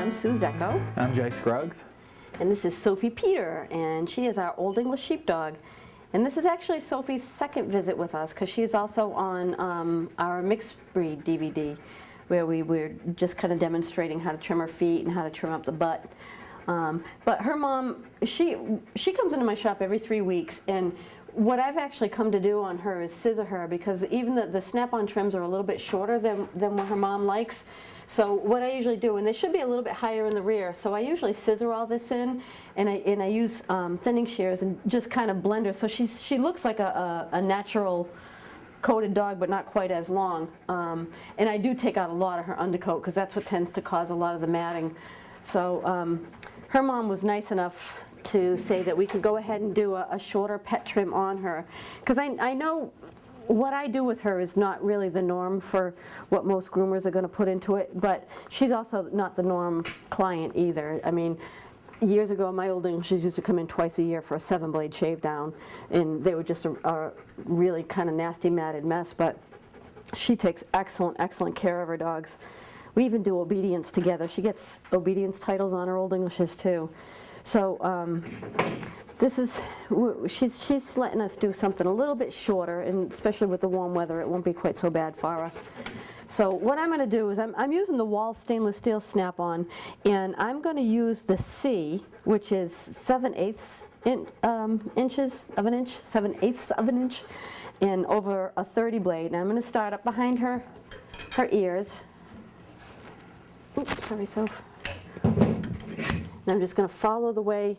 I'm Sue Zecco. I'm Jay Scruggs. And this is Sophie Peter, and she is our Old English Sheepdog. And this is actually Sophie's second visit with us, because she's also on our mixed breed DVD, where we were just kind of demonstrating how to trim her feet and how to trim up the butt. But her mom, she comes into my shop every 3 weeks, and what I've actually come to do on her is scissor her, because even the snap-on trims are a little bit shorter than what her mom likes. So what I usually do, and they should be a little bit higher in the rear, so I usually scissor all this in, and I use thinning shears and just kind of blend her, so she looks like a natural coated dog, but not quite as long. And I do take out a lot of her undercoat, because that's what tends to cause a lot of the matting. So her mom was nice enough to say that we could go ahead and do a shorter pet trim on her, because I know what I do with her is not really the norm for what most groomers are going to put into it, but she's also not the norm client either. I mean, years ago, my Old Englishes used to come in twice a year for a 7-blade shave down, and they were just a really kind of nasty matted mess, but she takes excellent care of her dogs. We even do obedience together. She gets obedience titles on her Old Englishes too. So she's letting us do something a little bit shorter, and especially with the warm weather, it won't be quite so bad for her. So what I'm going to do is I'm using the Wall stainless steel snap-on, and I'm going to use the C, which is 7/8 inches of an inch, 7/8 of an inch, and over a 30 blade. And I'm going to start up behind her ears. Oops, sorry, Soph. And I'm just going to follow the way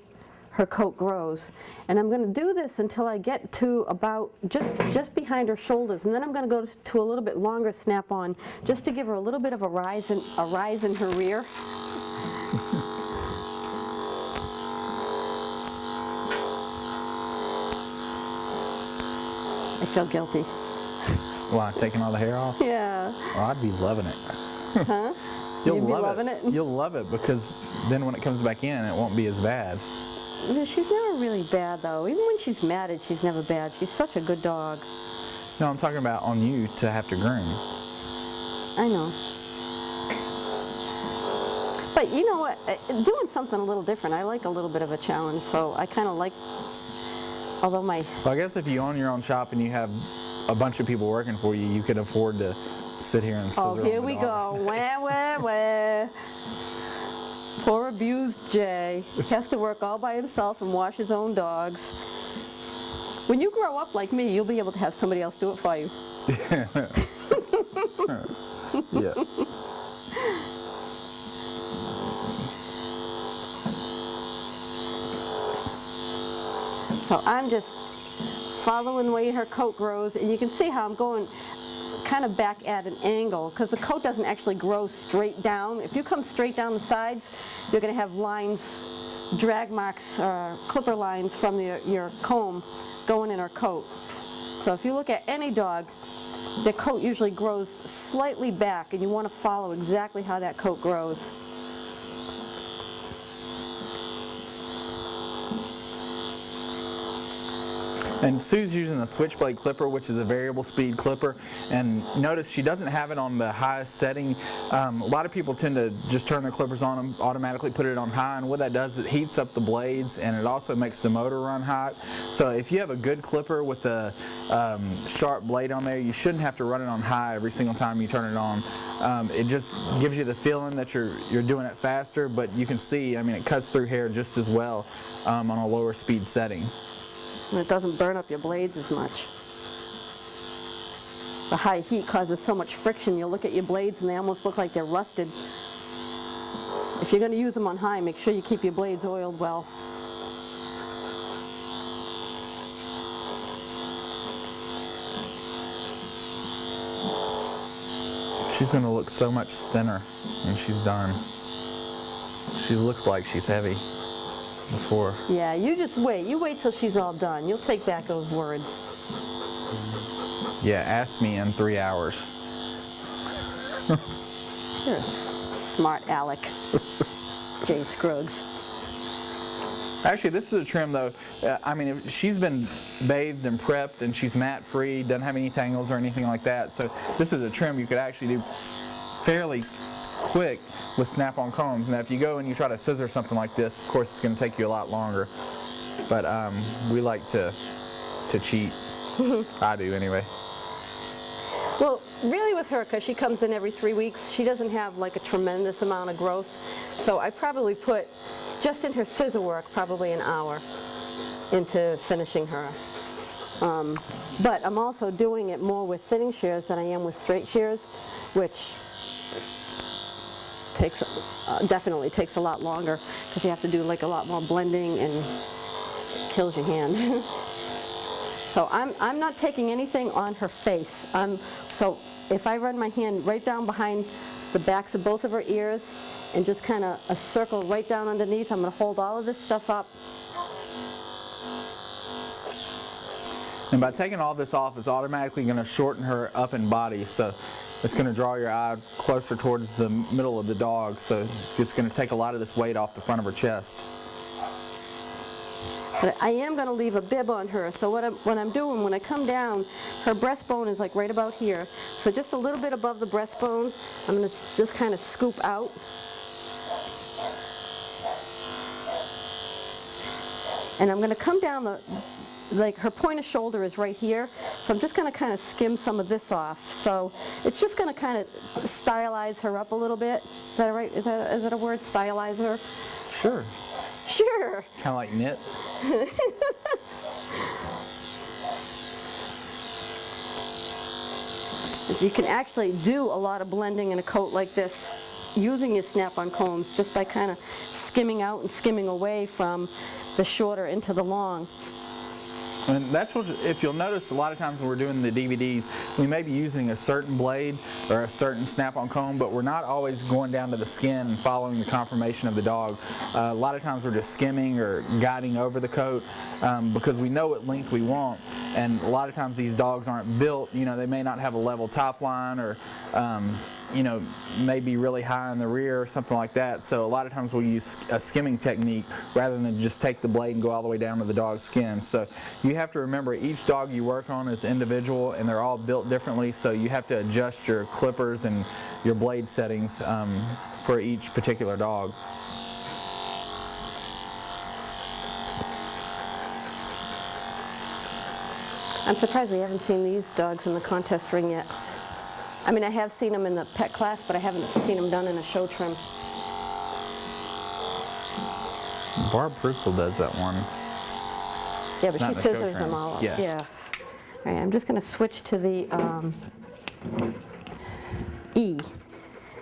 her coat grows, and I'm going to do this until I get to about just behind her shoulders, and then I'm going to go to a little bit longer snap-on, just to give her a little bit of a rise in her rear. I feel guilty. Why, taking all the hair off? Yeah. Well, I'd be loving it. Huh? You'll You'd be love loving it? You'll love it, because then when it comes back in, it won't be as bad. She's never really bad, though. Even when she's matted, she's never bad. She's such a good dog. No, I'm talking about on you to have to groom. I know. But you know what? Doing something a little different, I like a little bit of a challenge, so I kind of like, although my... Well, I guess if you own your own shop and you have a bunch of people working for you, you could afford to sit here and scissor. Oh, here we go. Wah, wah, wah. Poor abused Jay. He has to work all by himself and wash his own dogs. When you grow up like me, you'll be able to have somebody else do it for you. Yeah. So I'm just following the way her coat grows, and you can see how I'm going kind of back at an angle, because the coat doesn't actually grow straight down. If you come straight down the sides, you're going to have lines, drag marks, clipper lines from your comb going in her coat. So if you look at any dog, their coat usually grows slightly back, and you want to follow exactly how that coat grows. And Sue's using a switchblade clipper, which is a variable speed clipper, and notice she doesn't have it on the highest setting. A lot of people tend to just turn their clippers on and automatically put it on high, and what that does is it heats up the blades, and it also makes the motor run hot. So if you have a good clipper with a sharp blade on there, you shouldn't have to run it on high every single time you turn it on. It just gives you the feeling that you're doing it faster, but you can see, I mean, it cuts through hair just as well on a lower speed setting. And it doesn't burn up your blades as much. The high heat causes so much friction, you'll look at your blades and they almost look like they're rusted. If you're going to use them on high, make sure you keep your blades oiled well. She's going to look so much thinner when she's done. She looks like she's heavy before. Yeah, you just wait. You wait till she's all done. You'll take back those words. Yeah, ask me in 3 hours. You're a smart aleck, Jay Scruggs. Actually, this is a trim though. I mean, if she's been bathed and prepped and she's mat free, doesn't have any tangles or anything like that. So this is a trim you could actually do fairly quick with snap-on combs. Now if you go and you try to scissor something like this, of course it's going to take you a lot longer. But we like to cheat. I do anyway. Well, really with her, because she comes in every 3 weeks, she doesn't have like a tremendous amount of growth. So I probably put, just in her scissor work, probably an hour into finishing her. But I'm also doing it more with thinning shears than I am with straight shears, which definitely takes a lot longer because you have to do like a lot more blending and kills your hand. So I'm not taking anything on her face. So if I run my hand right down behind the backs of both of her ears and just kind of a circle right down underneath, I'm going to hold all of this stuff up. And by taking all this off, it's automatically going to shorten her up in body. So it's going to draw your eye closer towards the middle of the dog. So it's just going to take a lot of this weight off the front of her chest. But I am going to leave a bib on her. So what I'm doing, when I come down, her breastbone is like right about here. So just a little bit above the breastbone, I'm going to just kind of scoop out. And I'm going to come down like her point of shoulder is right here. So I'm just going to kind of skim some of this off. So it's just going to kind of stylize her up a little bit. Is that right? Is that a word? Stylize her? Sure. Sure. Kind of like knit. You can actually do a lot of blending in a coat like this using your snap-on combs just by kind of skimming out and skimming away from the shorter into the long. And that's what, if you'll notice, a lot of times when we're doing the DVDs, we may be using a certain blade or a certain snap-on comb, but we're not always going down to the skin and following the conformation of the dog. A lot of times we're just skimming or guiding over the coat because we know what length we want. And a lot of times these dogs aren't built, you know, they may not have a level top line or you know, maybe really high in the rear or something like that. So a lot of times we'll use a skimming technique rather than just take the blade and go all the way down to the dog's skin. So you have to remember each dog you work on is individual and they're all built differently, so you have to adjust your clippers and your blade settings for each particular dog. I'm surprised we haven't seen these dogs in the contest ring yet. I mean, I have seen them in the pet class, but I haven't seen them done in a show trim. Barb Ruckel does that one. Yeah, but Not she in the show scissors trim. them all up. Yeah. All right, I'm just going to switch to the E,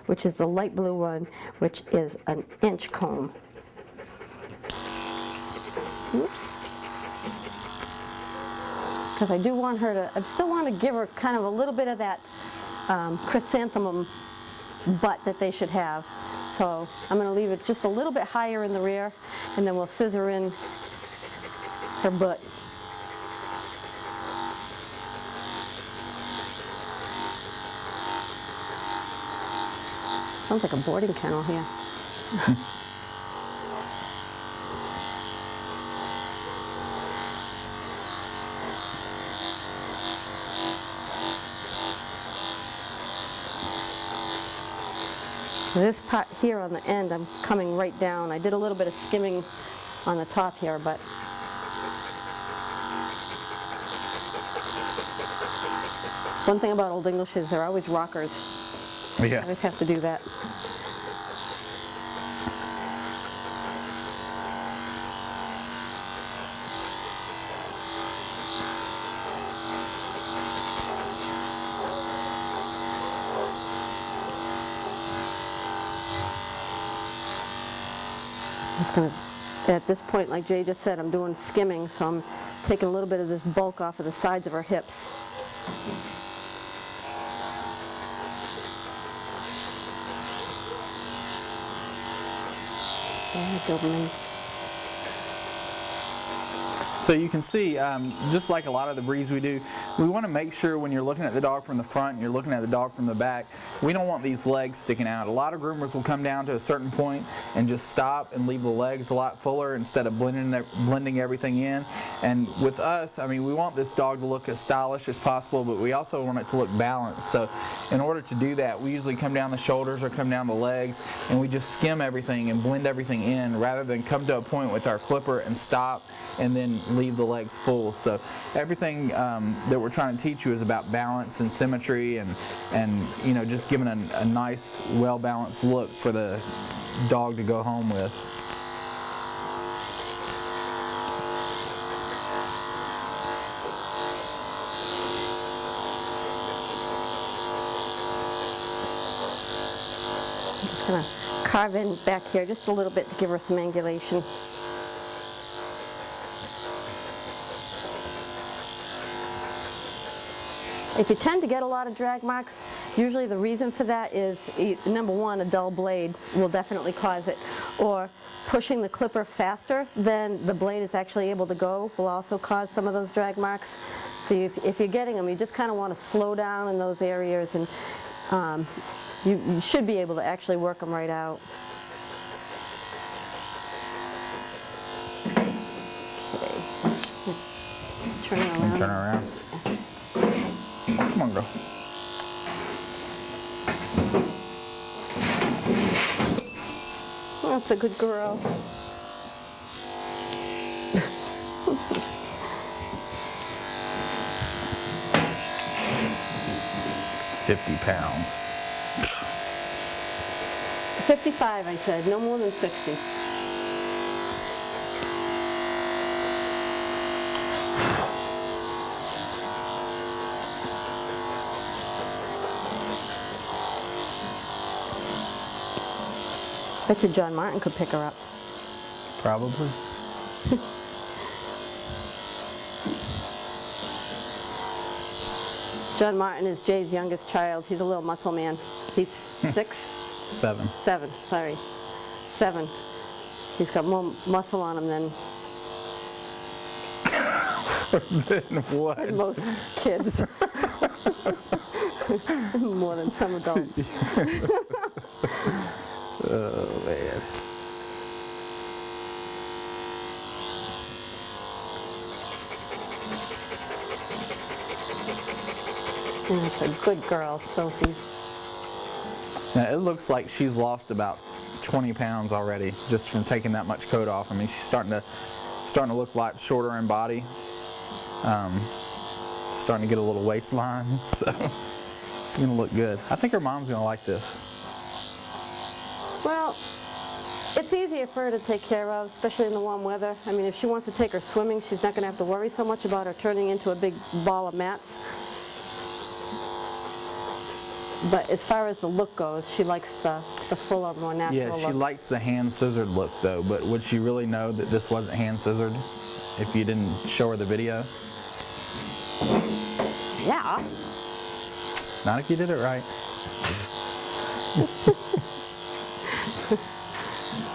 which is the light blue one, which is an inch comb. Oops. Because I do want her to, I still want to give her kind of a little bit of that chrysanthemum butt that they should have. So I'm going to leave it just a little bit higher in the rear, and then we'll scissor in her butt. Sounds like a boarding kennel here. This part here on the end, I'm coming right down. I did a little bit of skimming on the top here, but one thing about Old English is they're always rockers. Yeah. I always have to do that. At this point, like Jay just said, I'm doing skimming, so I'm taking a little bit of this bulk off of the sides of her hips. So you can see, just like a lot of the breeds we do, we want to make sure when you're looking at the dog from the front and you're looking at the dog from the back, we don't want these legs sticking out. A lot of groomers will come down to a certain point and just stop and leave the legs a lot fuller instead of blending everything in. And with us, I mean, we want this dog to look as stylish as possible, but we also want it to look balanced. So in order to do that, we usually come down the shoulders or come down the legs, and we just skim everything and blend everything in rather than come to a point with our clipper and stop and then leave the legs full. So everything that we're trying to teach you is about balance and symmetry and you know, just giving a nice, well-balanced look for the dog to go home with. I'm just going to carve in back here just a little bit to give her some angulation. If you tend to get a lot of drag marks, usually the reason for that is, number one, a dull blade will definitely cause it, or pushing the clipper faster than the blade is actually able to go will also cause some of those drag marks. So if you're getting them, you just kind of want to slow down in those areas, and you should be able to actually work them right out. Okay. Just turn it around. Turn it around. Come on, girl. That's a good girl. £50. 55, I said, no more than 60. Bet you John Martin could pick her up. Probably. John Martin is Jay's youngest child. He's a little muscle man. He's 6? 7. 7, sorry. 7. He's got more muscle on him than What? most kids. More than some adults. Oh, man. That's a good girl, Sophie. Now, it looks like she's lost about 20 pounds already just from taking that much coat off. I mean, she's starting to look a lot shorter in body. Starting to get a little waistline, so she's gonna look good. I think her mom's gonna like this. Well, it's easier for her to take care of, especially in the warm weather. I mean, if she wants to take her swimming, she's not going to have to worry so much about her turning into a big ball of mats. But as far as the look goes, she likes the fuller, more natural look. Yeah, she likes the hand-scissored look, though, but would she really know that this wasn't hand-scissored if you didn't show her the video? Yeah. Not if you did it right.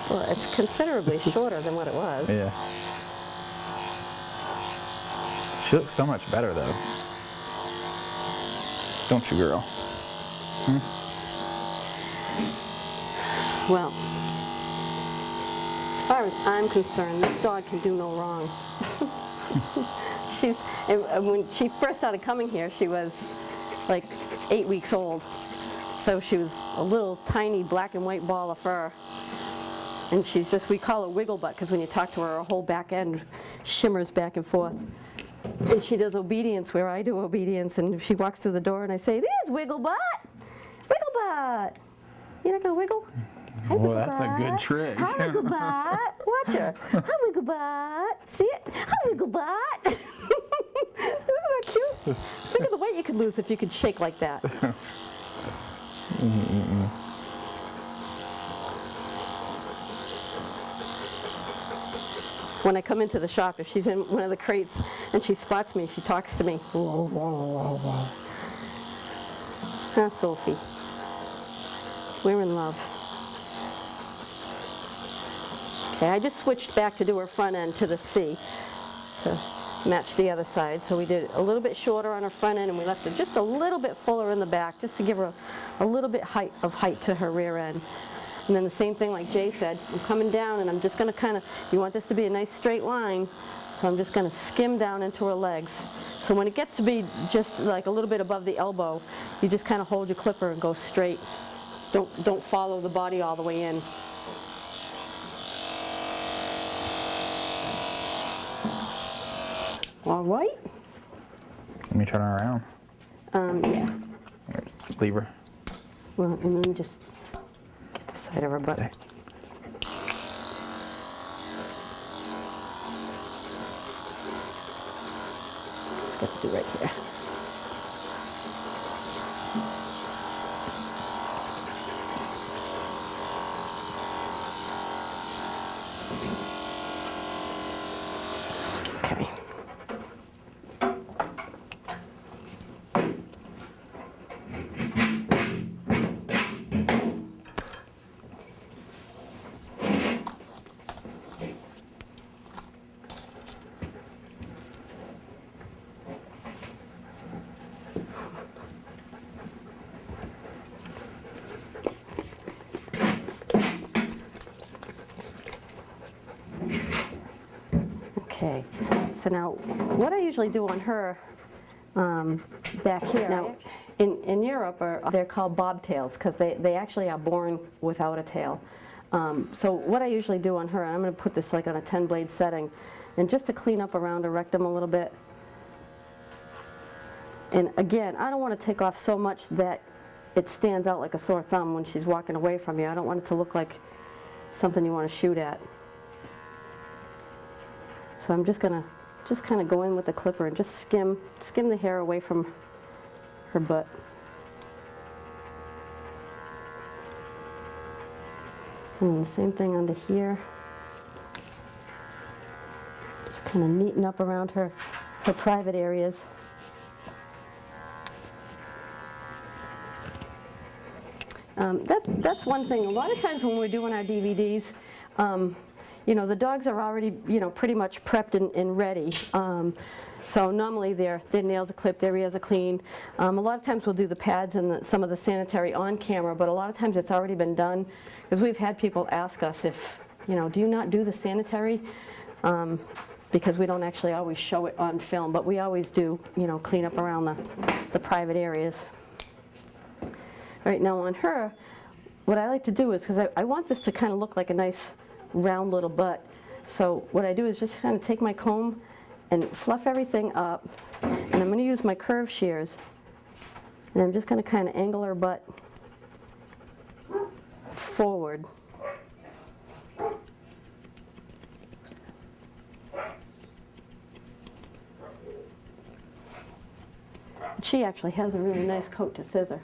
Well, it's considerably shorter than what it was. Yeah. She looks so much better, though. Don't you, girl? Well, as far as I'm concerned, this dog can do no wrong. When she first started coming here, she was like 8 weeks old. So she was a little tiny black and white ball of fur. And she's just, we call her wiggle butt, because when you talk to her, her whole back end shimmers back and forth. And she does obedience where I do obedience, and she walks through the door and I say, "There's Wiggle Butt! Wiggle Butt! You're not gonna wiggle? Hi, Well, Wiggle that's a Butt. good trick. Hi, Wiggle Butt! Watch her. Hi, Wiggle Butt! See it? Hi, Wiggle Butt! Isn't that cute? Think of the weight you could lose if you could shake like that. When I come into the shop, if she's in one of the crates and she spots me, she talks to me. Ah, Sophie. We're in love. Okay, I just switched back to do her front end to the C. to match the other side. So we did a little bit shorter on her front end, and we left it just a little bit fuller in the back, just to give her a little bit of height to her rear end. And then the same thing like Jay said, I'm coming down and I'm just going to kind of, you want this to be a nice straight line, so I'm just going to skim down into her legs. So when it gets to be just like a little bit above the elbow, you just kind of hold your clipper and go straight. Don't follow the body all the way in. All right. Let me turn her around. Yeah. Leave her. Well, and then just get the side of her butt. Stay. Got to do right here. Okay. Okay, so now what I usually do on her back here, now in Europe they're called bobtails because they actually are born without a tail. So what I usually do on her, and I'm going to put this like on a 10 blade setting, and just to clean up around her rectum a little bit. And again, I don't want to take off so much that it stands out like a sore thumb when she's walking away from you. I don't want it to look like something you want to shoot at. So I'm just gonna kind of go in with the clipper and just skim the hair away from her butt. And the same thing under here. Just kind of neaten up around her private areas. That's one thing. A lot of times when we're doing our DVDs, you know, the dogs are already, you know, pretty much prepped and ready. So normally their nails are clipped, their ears are clean. A lot of times we'll do the pads and some of the sanitary on camera, but a lot of times it's already been done. Because we've had people ask us if, you know, do you not do the sanitary? Because we don't actually always show it on film, but we always do, you know, clean up around the private areas. All right, now on her, what I like to do is, because I want this to kind of look like a nice round little butt. So what I do is just kind of take my comb and fluff everything up, and I'm going to use my curve shears, and I'm just going to kind of angle her butt forward. She actually has a really nice coat to scissor.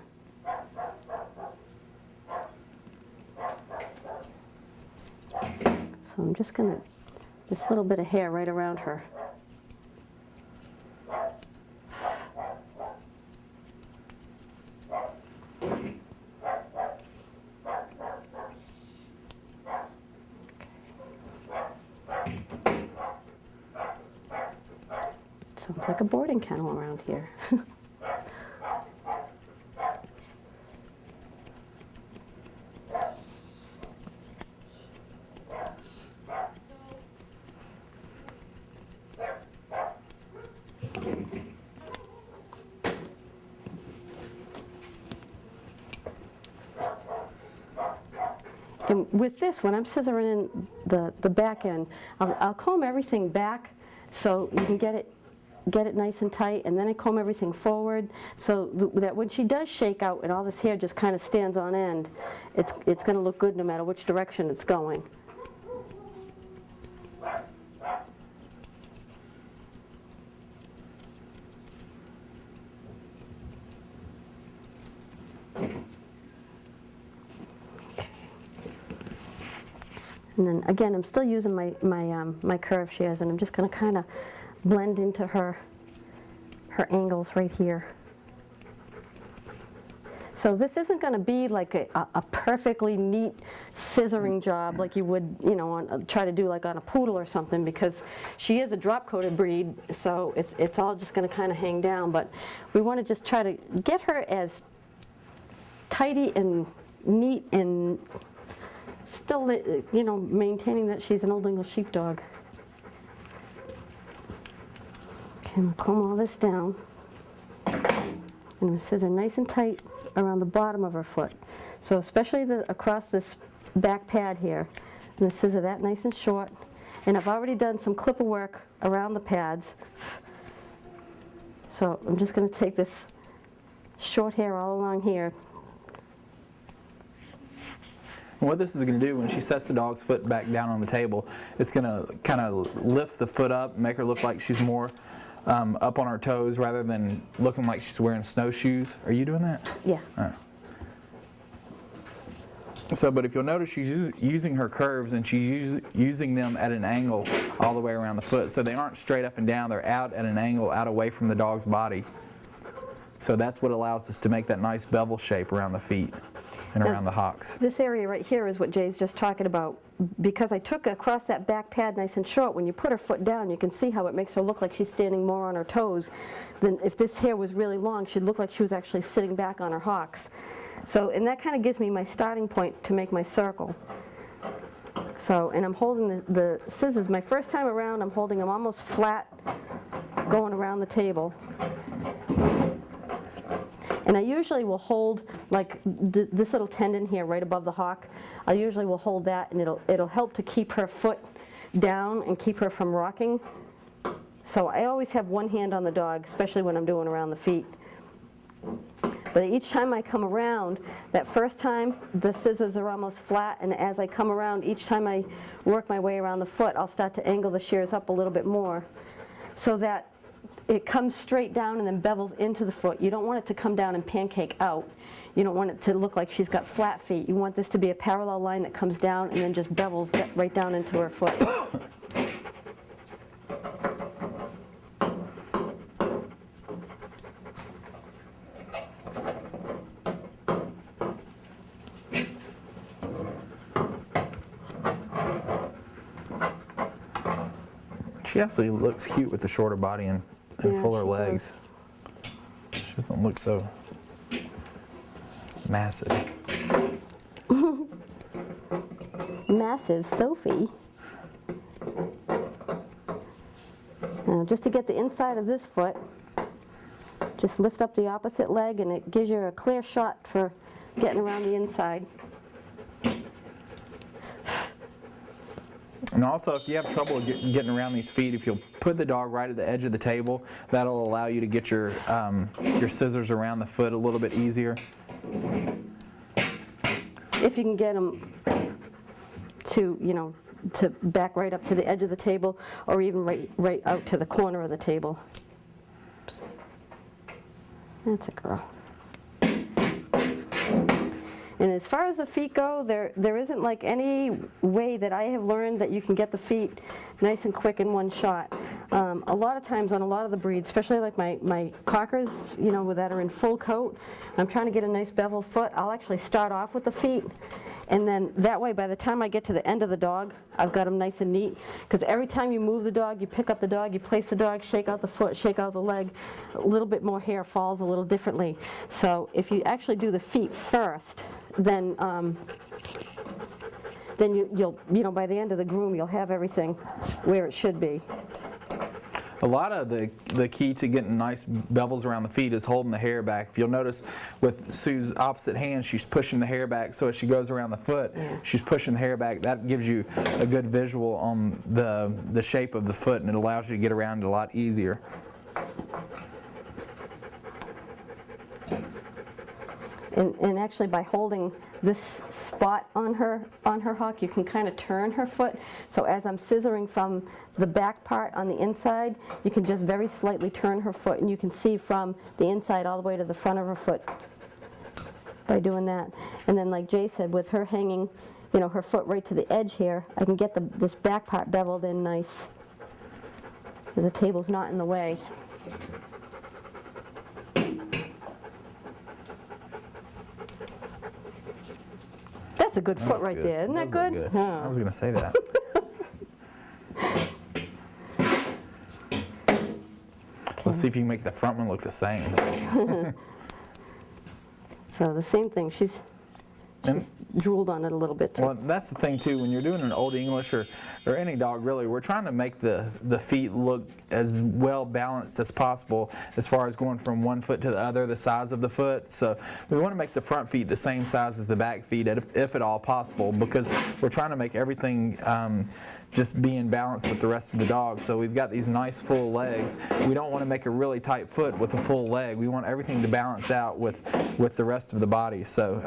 So I'm just going to, this little bit of hair right around her. Sounds like a boarding kennel around here. And with this, when I'm scissoring in the back end, I'll comb everything back so you can get it nice and tight, and then I comb everything forward so that when she does shake out and all this hair just kind of stands on end, it's going to look good no matter which direction it's going. And then again, I'm still using my curve shears, and I'm just going to kind of blend into her angles right here. So this isn't going to be like a perfectly neat scissoring job like you would, you know, try to do like on a poodle or something, because she is a drop-coated breed, so it's all just going to kind of hang down. But we want to just try to get her as tidy and neat and still, you know, maintaining that she's an Old English Sheepdog. Okay, I'm going to comb all this down. And we scissor nice and tight around the bottom of her foot. So especially across this back pad here. I'm going to scissor that nice and short. And I've already done some clipper work around the pads. So I'm just going to take this short hair all along here. And what this is going to do when she sets the dog's foot back down on the table, it's going to kind of lift the foot up, make her look like she's more up on her toes rather than looking like she's wearing snowshoes. Are you doing that? Yeah. So, but if you'll notice, she's using her curves and she's using them at an angle all the way around the foot. So they aren't straight up and down, they're out at an angle, out away from the dog's body. So that's what allows us to make that nice bevel shape around the feet and around the hocks. This area right here is what Jay's just talking about. Because I took across that back pad nice and short, when you put her foot down, you can see how it makes her look like she's standing more on her toes than if this hair was really long. She'd look like she was actually sitting back on her hocks. So, and that kind of gives me my starting point to make my circle. So, and I'm holding the scissors. My first time around, I'm holding them almost flat, going around the table. And I usually will hold like this little tendon here right above the hock. I usually will hold that, and it'll help to keep her foot down and keep her from rocking. So I always have one hand on the dog, especially when I'm doing around the feet. But each time I come around, that first time the scissors are almost flat, and as I come around, each time I work my way around the foot, I'll start to angle the shears up a little bit more so that it comes straight down and then bevels into the foot. You don't want it to come down and pancake out. You don't want it to look like she's got flat feet. You want this to be a parallel line that comes down and then just bevels right down into her foot. She actually looks cute with the shorter body and Yeah, fuller she legs. She doesn't look so massive. Massive Sophie. Now, just to get the inside of this foot, just lift up the opposite leg, and it gives you a clear shot for getting around the inside. And also, if you have trouble getting around these feet, if you'll put the dog right at the edge of the table, that'll allow you to get your scissors around the foot a little bit easier. If you can get them to, you know, to back right up to the edge of the table, or even right out to the corner of the table. Oops. That's a girl. And as far as the feet go, there isn't like any way that I have learned that you can get the feet nice and quick in one shot. A lot of times on a lot of the breeds, especially like my cockers, you know, that are in full coat, I'm trying to get a nice bevel foot. I'll actually start off with the feet, and then that way by the time I get to the end of the dog, I've got them nice and neat. Because every time you move the dog, you pick up the dog, you place the dog, shake out the foot, shake out the leg, a little bit more hair falls a little differently. So if you actually do the feet first, then you'll, you know, by the end of the groom, you'll have everything where it should be. A lot of the key to getting nice bevels around the feet is holding the hair back. If you'll notice with Sue's opposite hand, she's pushing the hair back, so as she goes around the foot, she's pushing the hair back. That gives you a good visual on the shape of the foot, and it allows you to get around it a lot easier. And actually by holding this spot on her hock, you can kind of turn her foot. So as I'm scissoring from the back part on the inside, you can just very slightly turn her foot, and you can see from the inside all the way to the front of her foot by doing that. And then like Jay said, with her hanging, you know, her foot right to the edge here, I can get this back part beveled in nice, because the table's not in the way. That's a good foot right there. Isn't that good? Good. Huh. I was going to say that. Let's see if you can make the front one look the same. So the same thing. She's drooled on it a little bit too. Well, that's the thing too. When you're doing an Old English or any dog really, we're trying to make the feet look as well balanced as possible as far as going from one foot to the other, the size of the foot. So we want to make the front feet the same size as the back feet, if at all possible, because we're trying to make everything just be in balance with the rest of the dog. So we've got these nice full legs. We don't want to make a really tight foot with a full leg. We want everything to balance out with the rest of the body. So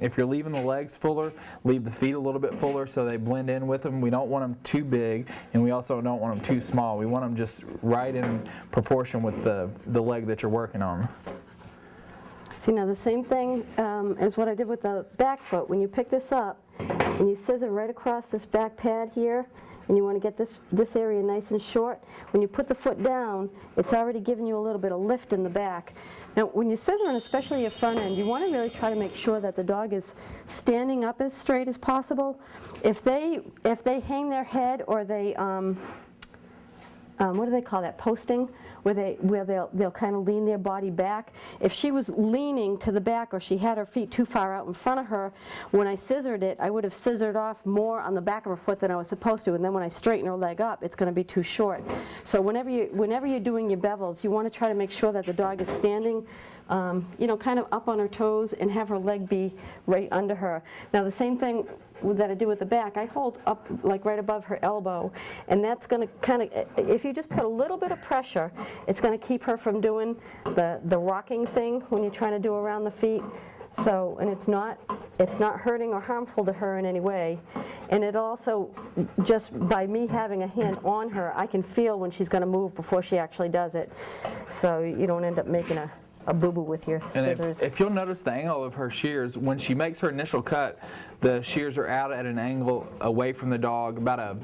if you're leaving the legs fuller, leave the feet a little bit fuller so they blend in with them. We don't want them too big, and we also don't want them too small. We want them just right in proportion with the leg that you're working on. See, now the same thing as what I did with the back foot. When you pick this up and you scissor right across this back pad here, and you want to get this area nice and short, when you put the foot down, it's already giving you a little bit of lift in the back. Now, when you're scissoring, especially your front end, you want to really try to make sure that the dog is standing up as straight as possible. If they hang their head, or they what do they call that, posting, where they'll kind of lean their body back. If she was leaning to the back, or she had her feet too far out in front of her, when I scissored it, I would have scissored off more on the back of her foot than I was supposed to, and then when I straighten her leg up, it's going to be too short. So whenever you're doing your bevels, you want to try to make sure that the dog is standing kind of up on her toes, and have her leg be right under her. Now the same thing that I do with the back, I hold up like right above her elbow, and that's going to kind of, if you just put a little bit of pressure, it's going to keep her from doing the rocking thing when you're trying to do around the feet. So, and it's not hurting or harmful to her in any way. And it also, just by me having a hand on her, I can feel when she's going to move before she actually does it. So you don't end up making a boo-boo with your scissors. And if you'll notice the angle of her shears, when she makes her initial cut, the shears are out at an angle away from the dog, about a,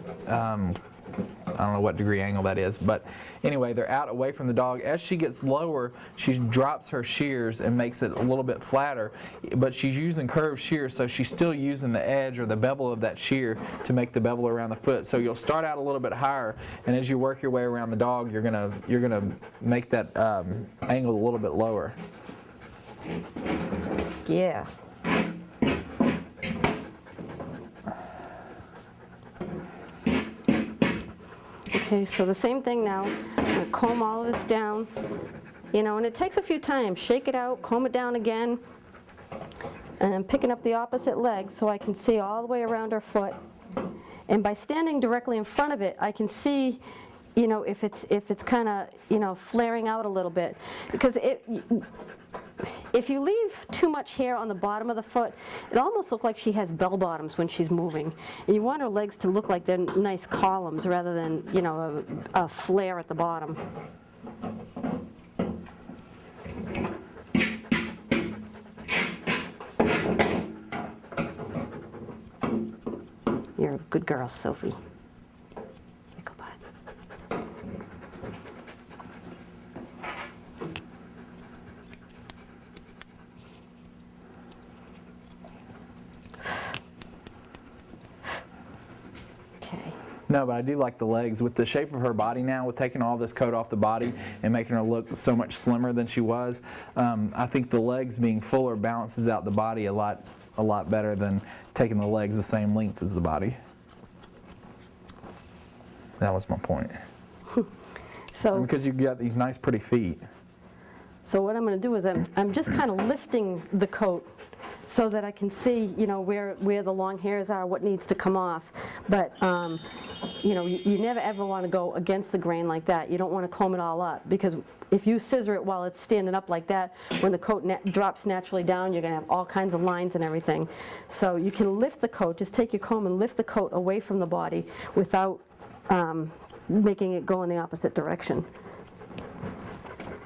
I don't know what degree angle that is, but anyway, they're out away from the dog. As she gets lower, she drops her shears and makes it a little bit flatter, but she's using curved shears, so she's still using the edge or the bevel of that shear to make the bevel around the foot. So you'll start out a little bit higher, and as you work your way around the dog, you're gonna make that angle a little bit lower. Yeah. Okay, so the same thing now. I'm going to comb all of this down, and it takes a few times. Shake it out, comb it down again, and I'm picking up the opposite leg so I can see all the way around her foot. And by standing directly in front of it, I can see, if it's kind of, flaring out a little bit. Because if you leave too much hair on the bottom of the foot, it almost looks like she has bell bottoms when she's moving. And you want her legs to look like they're nice columns rather than, a flare at the bottom. You're a good girl, Sophie. Go by. No, but I do like the legs. With the shape of her body now, with taking all this coat off the body and making her look so much slimmer than she was, I think the legs being fuller balances out the body a lot better than taking the legs the same length as the body. That was my point. So, because you got these nice pretty feet. So what I'm going to do is I'm just kind of lifting the coat so that I can see, where the long hairs are, what needs to come off. But, you never ever want to go against the grain like that. You don't want to comb it all up, because if you scissor it while it's standing up like that, when the coat drops naturally down, you're going to have all kinds of lines and everything. So you can lift the coat, just take your comb and lift the coat away from the body without making it go in the opposite direction.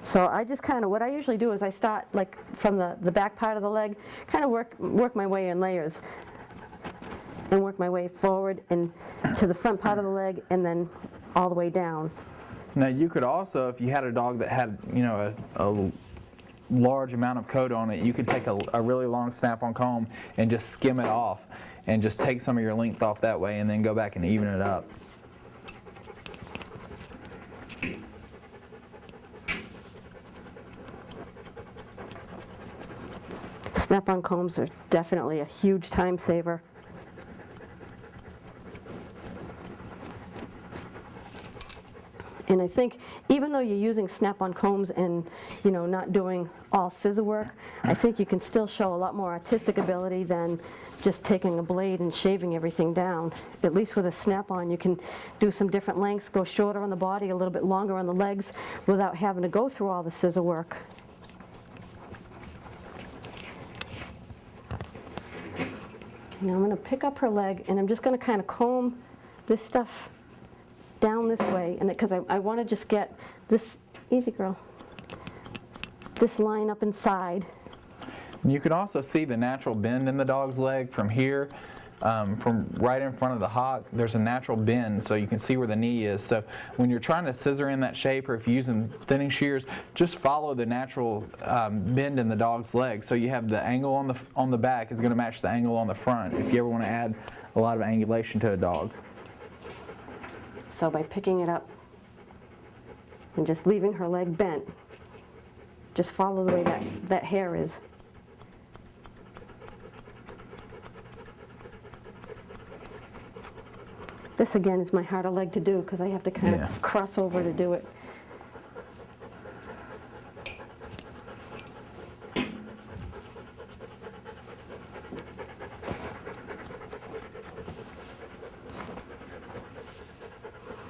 So I just what I usually do is I start like from the back part of the leg, kind of work my way in layers, and work my way forward and to the front part of the leg, and then all the way down. Now you could also, if you had a dog that had, large amount of coat on it, you could take a really long snap-on comb and just skim it off and just take some of your length off that way and then go back and even it up. Snap-on combs are definitely a huge time saver. And I think even though you're using snap-on combs and, you know, not doing all scissor work, I think you can still show a lot more artistic ability than just taking a blade and shaving everything down. At least with a snap-on, you can do some different lengths, go shorter on the body, a little bit longer on the legs, without having to go through all the scissor work. Now I'm going to pick up her leg, and I'm just going to kind of comb this stuff down this way, and because I want to just get this, easy girl, this line up inside. You can also see the natural bend in the dog's leg from here, from right in front of the hock. There's a natural bend, so you can see where the knee is. So when you're trying to scissor in that shape, or if you're using thinning shears, just follow the natural bend in the dog's leg. So you have the angle on the back is going to match the angle on the front, if you ever want to add a lot of angulation to a dog. So by picking it up and just leaving her leg bent, just follow the way that hair is. This again is my harder leg to do because I have to kind of cross over to do it.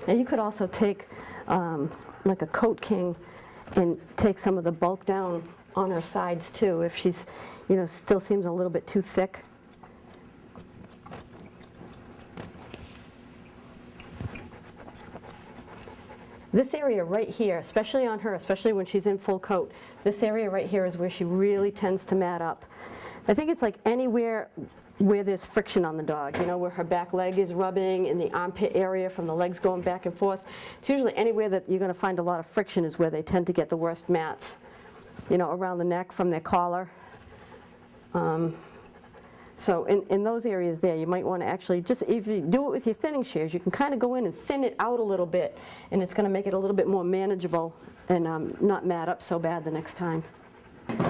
And you could also take like a coat king and take some of the bulk down on her sides too if she's, you know, still seems a little bit too thick. This area right here, especially on her, especially when she's in full coat, this area right here is where she really tends to mat up. I think it's like anywhere where there's friction on the dog, you know, where her back leg is rubbing, in the armpit area from the legs going back and forth. It's usually anywhere that you're going to find a lot of friction is where they tend to get the worst mats. You know, around the neck from their collar. So in those areas there, you might want to actually just, if you do it with your thinning shears, you can kind of go in and thin it out a little bit, and it's going to make it a little bit more manageable and not mat up so bad the next time.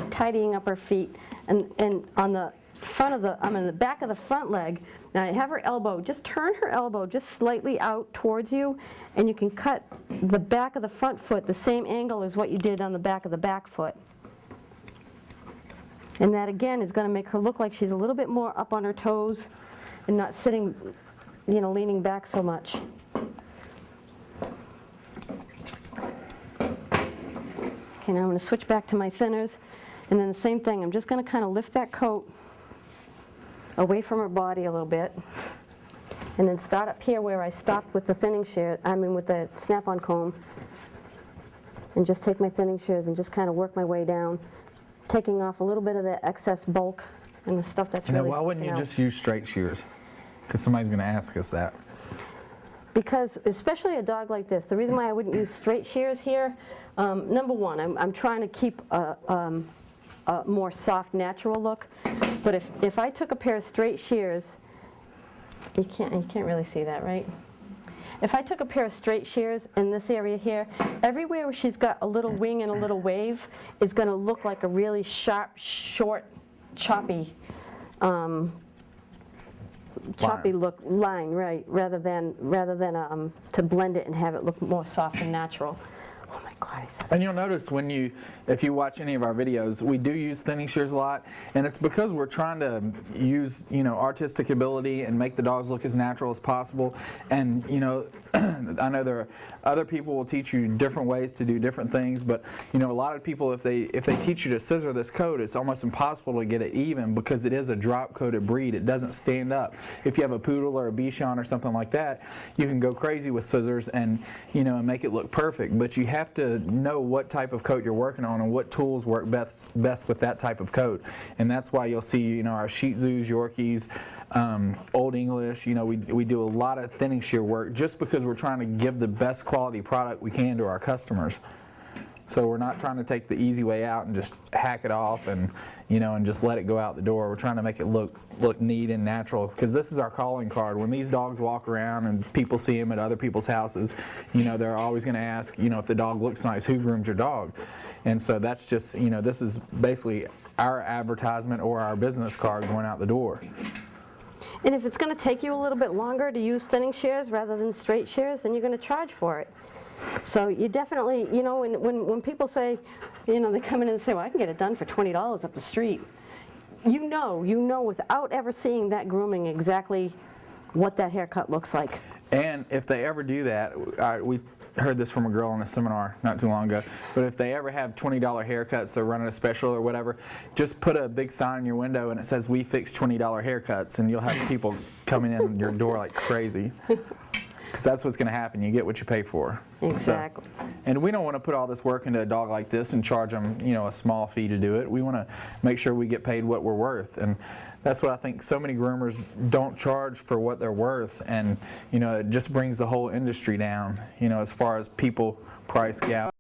Tidying up her feet, and on the front of the, the back of the front leg, now I have her elbow, just turn her elbow just slightly out towards you, and you can cut the back of the front foot the same angle as what you did on the back of the back foot. And that again is going to make her look like she's a little bit more up on her toes and not sitting, you know, leaning back so much. Okay, now I'm going to switch back to my thinners, and then the same thing, I'm just going to kind of lift that coat away from her body a little bit, and then start up here where I stopped with the thinning shear, with the snap-on comb, and just take my thinning shears and just kind of work my way down, taking off a little bit of the excess bulk and the stuff that's really why wouldn't you just use straight shears? Because somebody's going to ask us that. Because especially a dog like this, the reason why I wouldn't use straight shears here, number one, I'm trying to keep a more soft, natural look. But if I took a pair of straight shears, you can't really see that, right? If I took a pair of straight shears in this area here, everywhere where she's got a little wing and a little wave is going to look like a really sharp, short, choppy look line, right? Rather than to blend it and have it look more soft and natural. Oh my God! And you'll notice if you watch any of our videos, we do use thinning shears a lot, and it's because we're trying to use, you know, artistic ability and make the dogs look as natural as possible. And you know, I know there are other people will teach you different ways to do different things, but you know, a lot of people, if they teach you to scissor this coat, it's almost impossible to get it even because it is a drop coated breed. It doesn't stand up. If you have a poodle or a Bichon or something like that, you can go crazy with scissors and, you know, and make it look perfect. But you have to know what type of coat you're working on and what tools work best with that type of coat. And that's why you'll see, you know, our Shih Tzus, Yorkies, Old English, you know, we do a lot of thinning shear work just because we're trying to give the best quality product we can to our customers. So we're not trying to take the easy way out and just hack it off and, you know, and just let it go out the door. We're trying to make it look neat and natural, because this is our calling card. When these dogs walk around and people see them at other people's houses, you know, they're always going to ask, you know, if the dog looks nice, who grooms your dog? And so that's just, you know, this is basically our advertisement or our business card going out the door. And if it's going to take you a little bit longer to use thinning shears rather than straight shears, then you're going to charge for it. So you definitely, you know, when people say, you know, they come in and say, well, I can get it done for $20 up the street. You know without ever seeing that grooming exactly what that haircut looks like. And if they ever do that, we heard this from a girl in a seminar not too long ago, but if they ever have $20 haircuts, they're running a special or whatever, just put a big sign in your window and it says, "We fix $20 haircuts," and you'll have people coming in your door like crazy. Because that's what's going to happen. You get what you pay for. Exactly. So, and we don't want to put all this work into a dog like this and charge them, you know, a small fee to do it. We want to make sure we get paid what we're worth. And that's what I think so many groomers don't charge for what they're worth. And, you know, it just brings the whole industry down, you know, as far as people price gap.